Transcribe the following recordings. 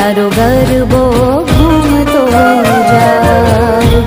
तारो गरबो घूमतो जाए।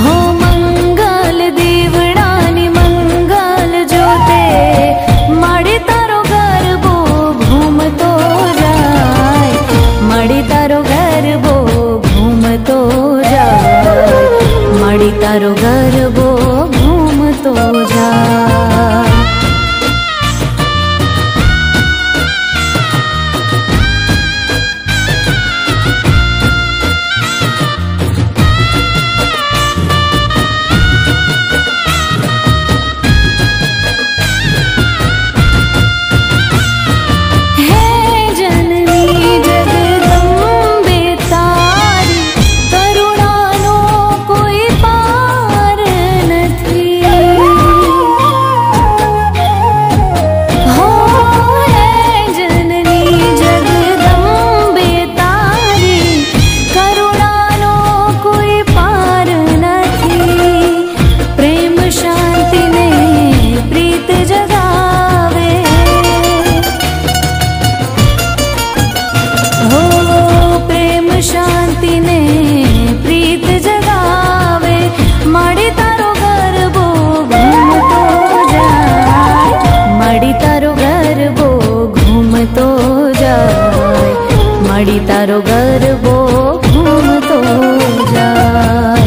हो मंगल दीवड़ानी मंगल जोते माड़ी तारो गरबो घूमतो जाए। माड़ी तारो गरबो घूमतो जाए। माड़ी तारो गरबो घूमतो जाए। माड़ी तारो गरबो घूमतो जाए।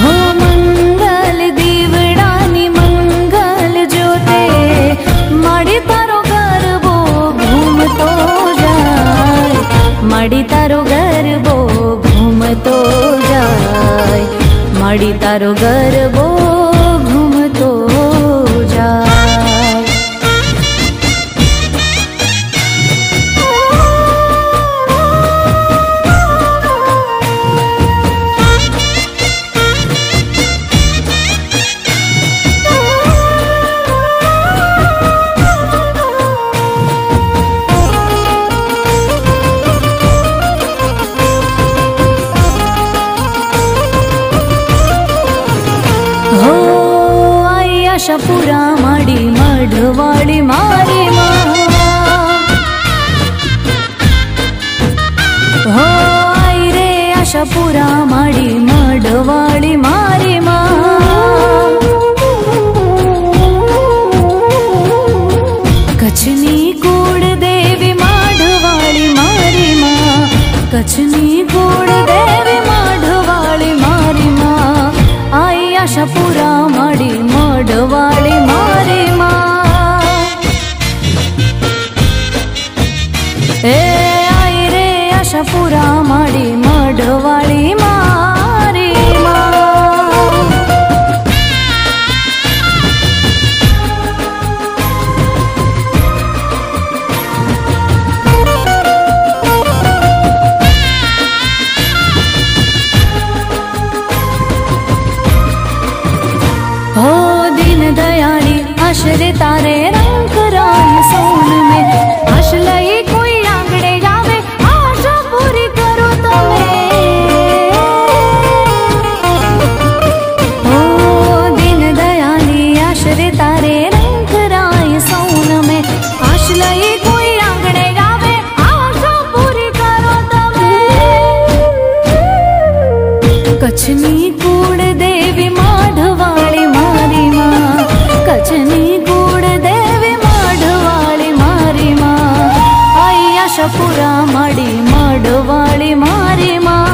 हो मंगल दीवड़ानी मंगल जोते माड़ी तारो गरबो घूमतो जाए। माड़ी तारो गरबो घूमतो जाए। माड़ी तारो गरबो घूमतो जाए। आशापुरा माड़ी मढ़वाड़ी मारी माँ। हो आई रे आशापुरा माड़ी मढ़वाड़ी मारी माँ। कच्छनी कूड़ देवी मढ़वाड़ी मारी माँ। कच्छनी कूड़ देवी मढ़वाड़ी मारी माँ। आई आशापुरा माड़ी मढ़वाड़ी मारी माँ। ए आई रे आशापुरा माड़ी मढ़वाड़ी मारी माँ। हो दीन दयाली आशरे तारे रंग राय सोन में। आश लई कोई आंगड़े जावे आशा पूरी करो तमे। हो दीन दयाली आशरे तारे रंग राय सोन में। आश लई कोई आंगड़े जावे आशा पूरी करो तमे। कच्छनी कूड़ देवी मढ़वाड़ी मारी माँ। कच्छनी कूड़ देवी मढ़वाड़ी मारी माँ। आई आशापुरा माड़ी मढ़वाड़ी मारी माँ।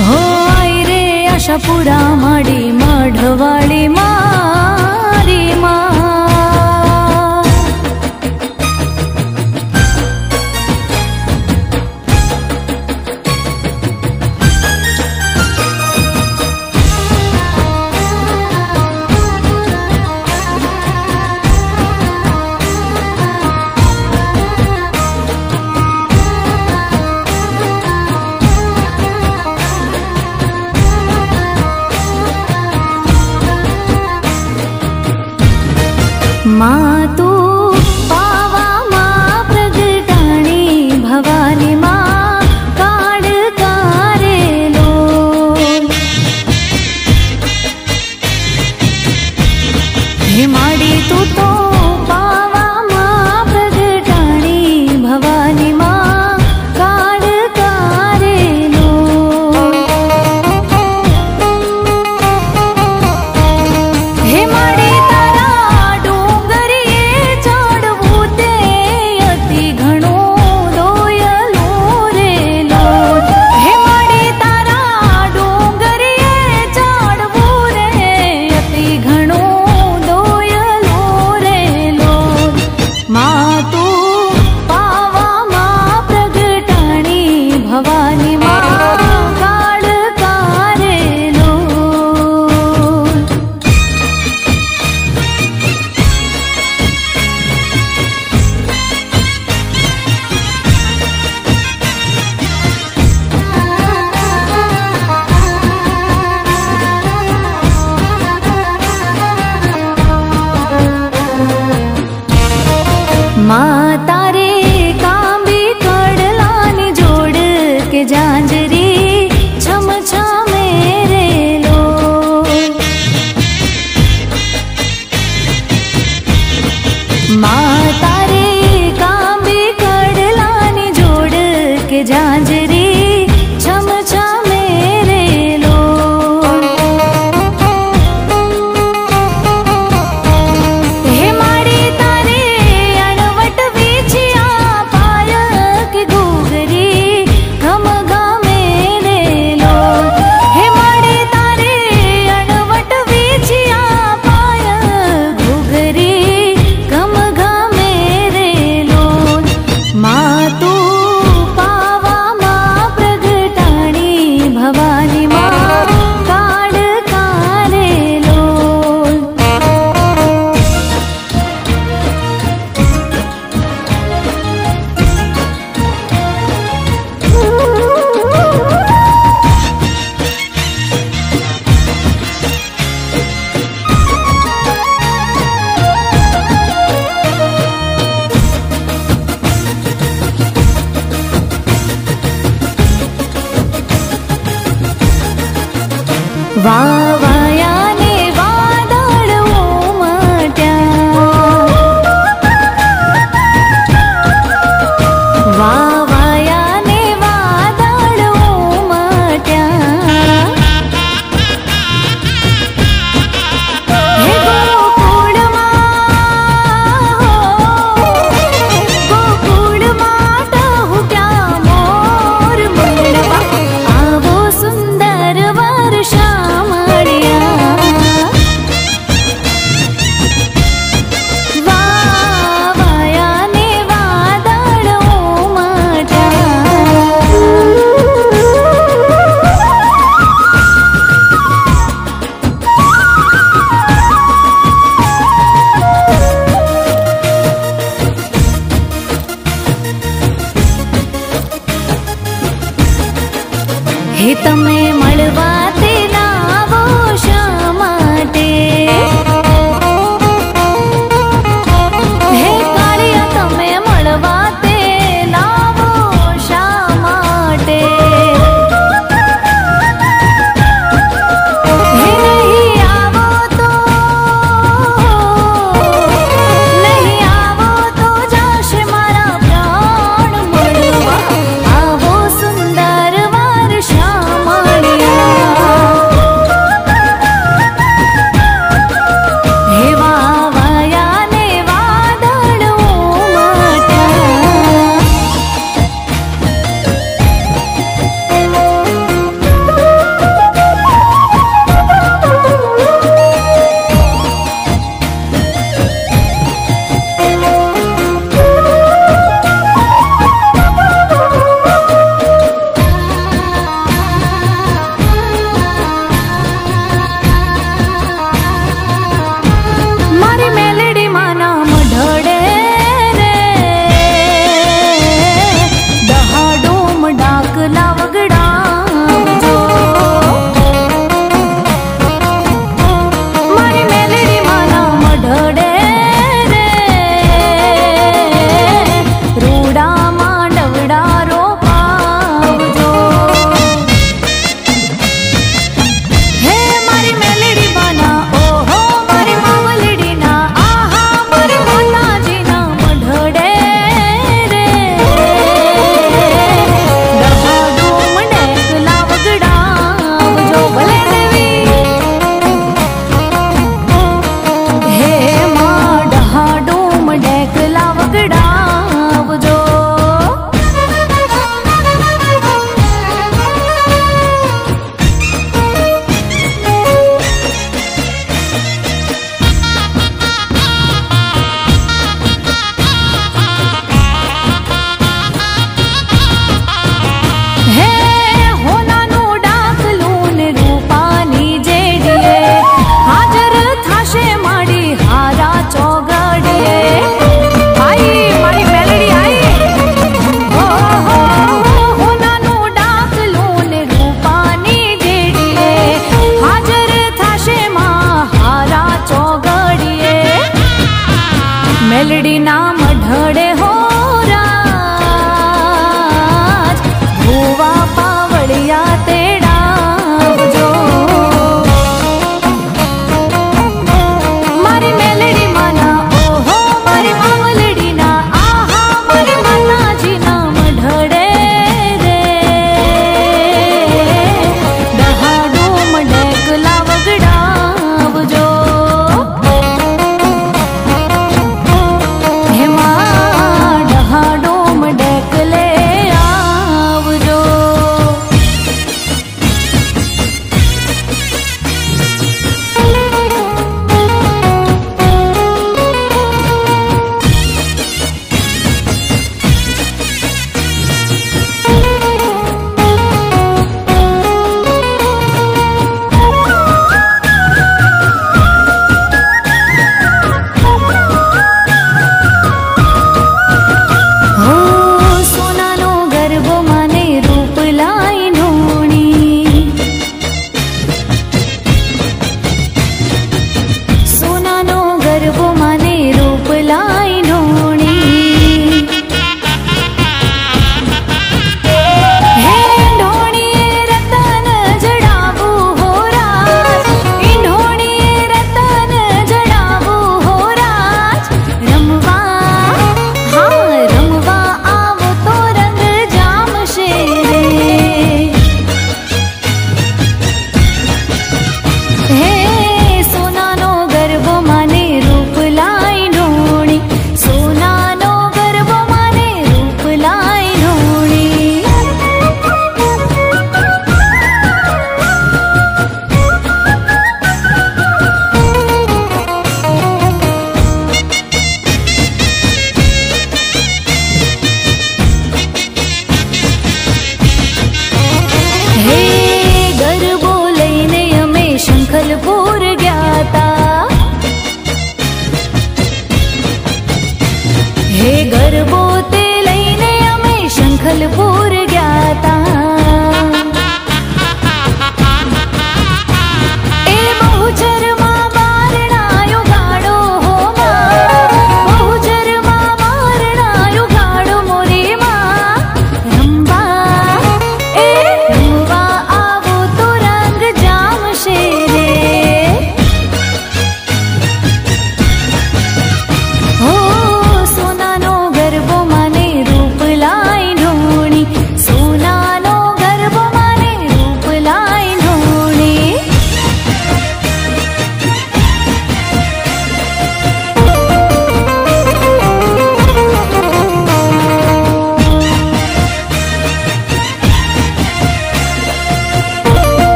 हो आई रे आशापुरा माड़ी मढ़वाड़ी मारी माँ। વાવાયાને વાદળ ઉમટ્યા વાવાયાને વાદળ ઉમટ્યા હે ગોકુળમાં ટહુક્યા મોર મંડવા આવો સુંદર વર્ષા મળ્યા વાવાયાને વાદળ ઉમટ્યા હે તમે મળવા